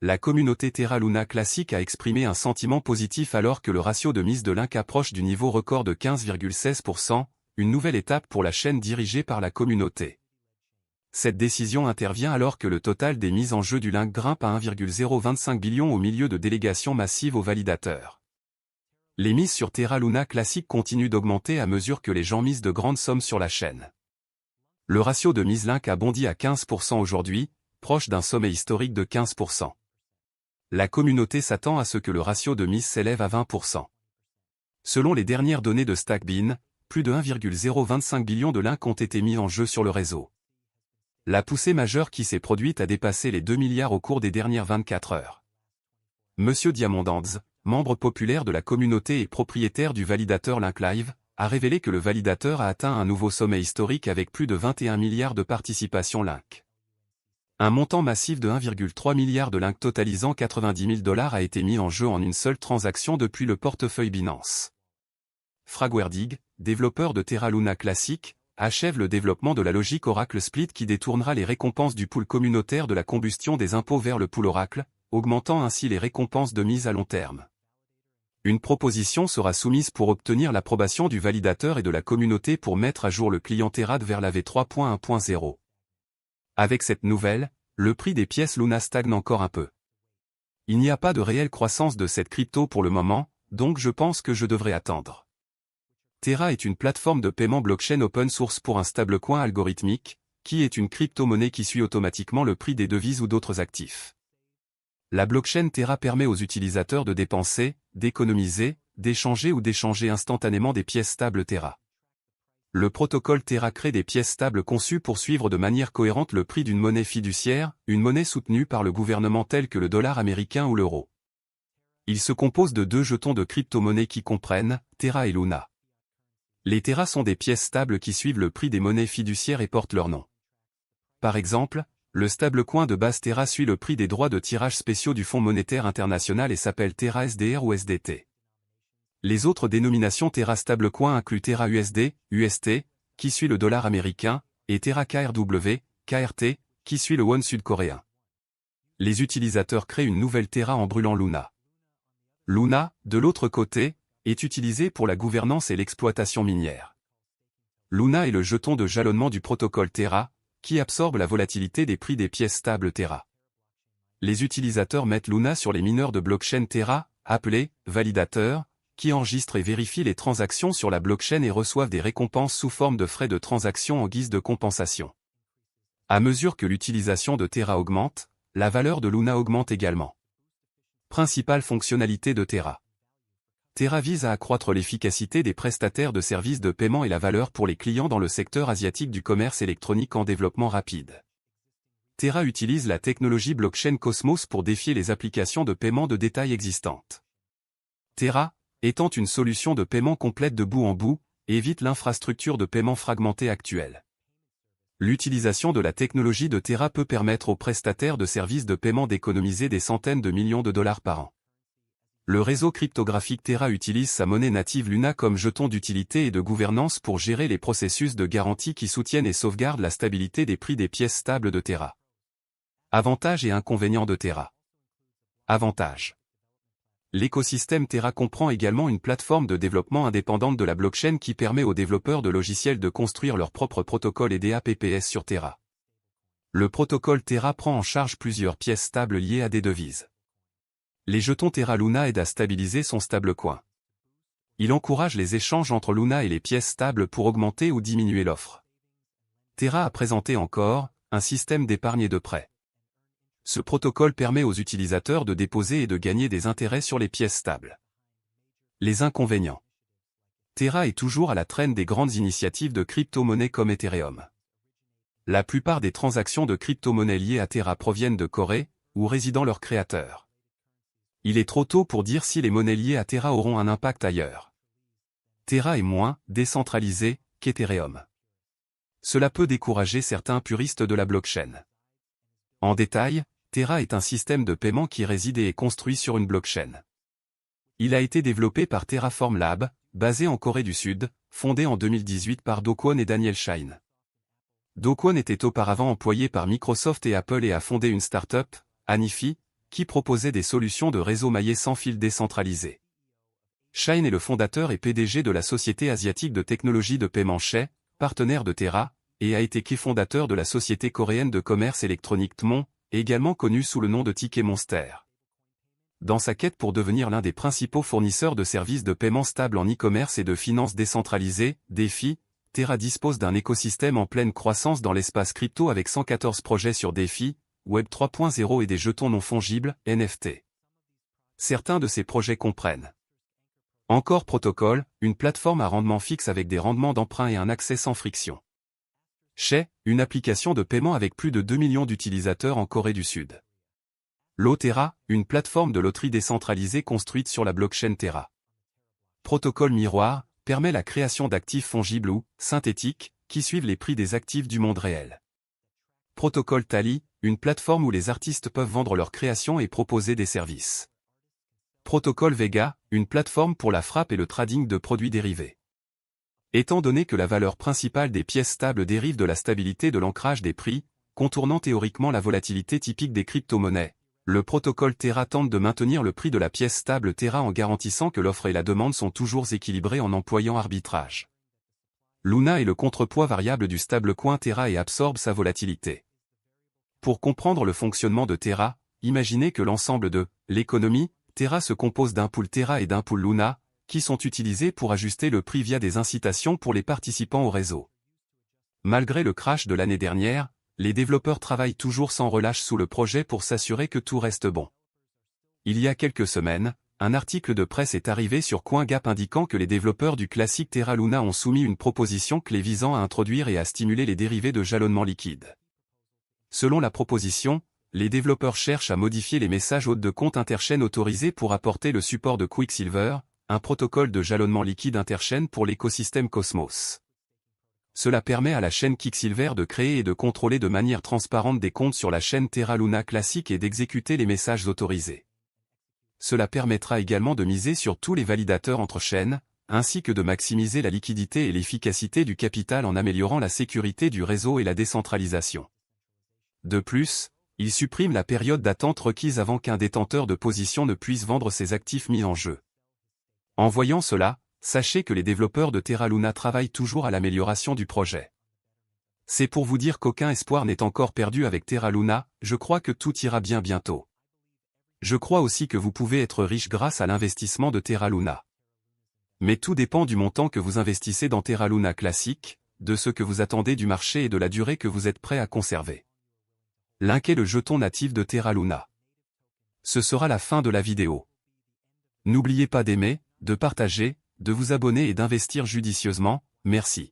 La communauté Terra Luna classique a exprimé un sentiment positif alors que le ratio de mise de Link approche du niveau record de 15,16%, une nouvelle étape pour la chaîne dirigée par la communauté. Cette décision intervient alors que le total des mises en jeu du Link grimpe à 1,025 billion au milieu de délégations massives aux validateurs. Les mises sur Terra Luna classique continuent d'augmenter à mesure que les gens misent de grandes sommes sur la chaîne. Le ratio de mise Link a bondi à 15% aujourd'hui, proche d'un sommet historique de 15%. La communauté s'attend à ce que le ratio de mise s'élève à 20%. Selon les dernières données de Stackbean, plus de 1,025 billion de Link ont été mis en jeu sur le réseau. La poussée majeure qui s'est produite a dépassé les 2 milliards au cours des dernières 24 heures. Monsieur Diamondans, membre populaire de la communauté et propriétaire du validateur Link Live, a révélé que le validateur a atteint un nouveau sommet historique avec plus de 21 milliards de participations Link. Un montant massif de 1,3 milliard de Link totalisant 90 000 $ a été mis en jeu en une seule transaction depuis le portefeuille Binance. Fragwerdig, développeur de Terra Luna classique, achève le développement de la logique Oracle Split qui détournera les récompenses du pool communautaire de la combustion des impôts vers le pool Oracle, augmentant ainsi les récompenses de mise à long terme. Une proposition sera soumise pour obtenir l'approbation du validateur et de la communauté pour mettre à jour le client Terra vers la V3.1.0. Avec cette nouvelle, le prix des pièces Luna stagne encore un peu. Il n'y a pas de réelle croissance de cette crypto pour le moment, donc je pense que je devrais attendre. Terra est une plateforme de paiement blockchain open source pour un stablecoin algorithmique, qui est une crypto-monnaie qui suit automatiquement le prix des devises ou d'autres actifs. La blockchain Terra permet aux utilisateurs de dépenser, d'économiser, d'échanger ou d'échanger instantanément des pièces stables Terra. Le protocole Terra crée des pièces stables conçues pour suivre de manière cohérente le prix d'une monnaie fiduciaire, une monnaie soutenue par le gouvernement telle que le dollar américain ou l'euro. Il se compose de deux jetons de crypto-monnaies qui comprennent Terra et Luna. Les Terra sont des pièces stables qui suivent le prix des monnaies fiduciaires et portent leur nom. Par exemple, le stablecoin de base Terra suit le prix des droits de tirage spéciaux du Fonds monétaire international et s'appelle Terra SDR ou SDT. Les autres dénominations Terra stablecoin incluent Terra USD, UST, qui suit le dollar américain, et Terra KRW, KRT, qui suit le won sud-coréen. Les utilisateurs créent une nouvelle Terra en brûlant Luna. Luna, de l'autre côté, est utilisée pour la gouvernance et l'exploitation minière. Luna est le jeton de jalonnement du protocole Terra, qui absorbe la volatilité des prix des pièces stables Terra. Les utilisateurs mettent Luna sur les mineurs de blockchain Terra, appelés validateurs, qui enregistrent et vérifient les transactions sur la blockchain et reçoivent des récompenses sous forme de frais de transaction en guise de compensation. À mesure que l'utilisation de Terra augmente, la valeur de Luna augmente également. Principale fonctionnalité de Terra. Terra vise à accroître l'efficacité des prestataires de services de paiement et la valeur pour les clients dans le secteur asiatique du commerce électronique en développement rapide. Terra utilise la technologie blockchain Cosmos pour défier les applications de paiement de détail existantes. Terra, étant une solution de paiement complète de bout en bout, évite l'infrastructure de paiement fragmentée actuelle. L'utilisation de la technologie de Terra peut permettre aux prestataires de services de paiement d'économiser des centaines de millions de dollars par an. Le réseau cryptographique Terra utilise sa monnaie native Luna comme jeton d'utilité et de gouvernance pour gérer les processus de garantie qui soutiennent et sauvegardent la stabilité des prix des pièces stables de Terra. Avantages et inconvénients de Terra. Avantages. L'écosystème Terra comprend également une plateforme de développement indépendante de la blockchain qui permet aux développeurs de logiciels de construire leur propre protocole et DApps sur Terra. Le protocole Terra prend en charge plusieurs pièces stables liées à des devises. Les jetons Terra Luna aident à stabiliser son stablecoin. Il encourage les échanges entre Luna et les pièces stables pour augmenter ou diminuer l'offre. Terra a présenté encore un système d'épargne et de prêt. Ce protocole permet aux utilisateurs de déposer et de gagner des intérêts sur les pièces stables. Les inconvénients. Terra est toujours à la traîne des grandes initiatives de crypto-monnaies comme Ethereum. La plupart des transactions de crypto-monnaies liées à Terra proviennent de Corée, où résident leurs créateurs. Il est trop tôt pour dire si les monnaies liées à Terra auront un impact ailleurs. Terra est moins décentralisé qu'Ethereum. Cela peut décourager certains puristes de la blockchain. En détail, Terra est un système de paiement qui réside et est construit sur une blockchain. Il a été développé par Terraform Lab, basé en Corée du Sud, fondé en 2018 par Do Kwon et Daniel Shine. Do Kwon était auparavant employé par Microsoft et Apple et a fondé une start-up, Anifi, qui proposait des solutions de réseau maillé sans fil décentralisé. Shane est le fondateur et PDG de la société asiatique de technologie de paiement Chai, partenaire de Terra, et a été cofondateur de la société coréenne de commerce électronique Tmon, également connue sous le nom de Ticket Monster. Dans sa quête pour devenir l'un des principaux fournisseurs de services de paiement stable en e-commerce et de finances décentralisées, DeFi, Terra dispose d'un écosystème en pleine croissance dans l'espace crypto avec 114 projets sur DeFi, Web 3.0 et des jetons non fongibles, NFT. Certains de ces projets comprennent Encore Protocol, une plateforme à rendement fixe avec des rendements d'emprunt et un accès sans friction. Chai, une application de paiement avec plus de 2 millions d'utilisateurs en Corée du Sud. Terra, une plateforme de loterie décentralisée construite sur la blockchain Terra. Protocole Miroir, permet la création d'actifs fongibles ou synthétiques, qui suivent les prix des actifs du monde réel. Protocole Tally, une plateforme où les artistes peuvent vendre leurs créations et proposer des services. Protocole Vega, une plateforme pour la frappe et le trading de produits dérivés. Étant donné que la valeur principale des pièces stables dérive de la stabilité de l'ancrage des prix, contournant théoriquement la volatilité typique des crypto-monnaies, le protocole Terra tente de maintenir le prix de la pièce stable Terra en garantissant que l'offre et la demande sont toujours équilibrées en employant arbitrage. Luna est le contrepoids variable du stablecoin Terra et absorbe sa volatilité. Pour comprendre le fonctionnement de Terra, imaginez que l'ensemble de l'économie Terra se compose d'un pool Terra et d'un pool Luna, qui sont utilisés pour ajuster le prix via des incitations pour les participants au réseau. Malgré le crash de l'année dernière, les développeurs travaillent toujours sans relâche sous le projet pour s'assurer que tout reste bon. Il y a quelques semaines, un article de presse est arrivé sur CoinGap indiquant que les développeurs du classique Terra Luna ont soumis une proposition clé visant à introduire et à stimuler les dérivés de jalonnement liquide. Selon la proposition, les développeurs cherchent à modifier les messages hôtes de compte interchaîne autorisés pour apporter le support de Quicksilver, un protocole de jalonnement liquide interchaîne pour l'écosystème Cosmos. Cela permet à la chaîne Quicksilver de créer et de contrôler de manière transparente des comptes sur la chaîne Terra Luna classique et d'exécuter les messages autorisés. Cela permettra également de miser sur tous les validateurs entre chaînes, ainsi que de maximiser la liquidité et l'efficacité du capital en améliorant la sécurité du réseau et la décentralisation. De plus, il supprime la période d'attente requise avant qu'un détenteur de position ne puisse vendre ses actifs mis en jeu. En voyant cela, sachez que les développeurs de Terra Luna travaillent toujours à l'amélioration du projet. C'est pour vous dire qu'aucun espoir n'est encore perdu avec Terra Luna, je crois que tout ira bien bientôt. Je crois aussi que vous pouvez être riche grâce à l'investissement de Terra Luna. Mais tout dépend du montant que vous investissez dans Terra Luna classique, de ce que vous attendez du marché et de la durée que vous êtes prêt à conserver. Linkez le jeton natif de Terra Luna. Ce sera la fin de la vidéo. N'oubliez pas d'aimer, de partager, de vous abonner et d'investir judicieusement, merci.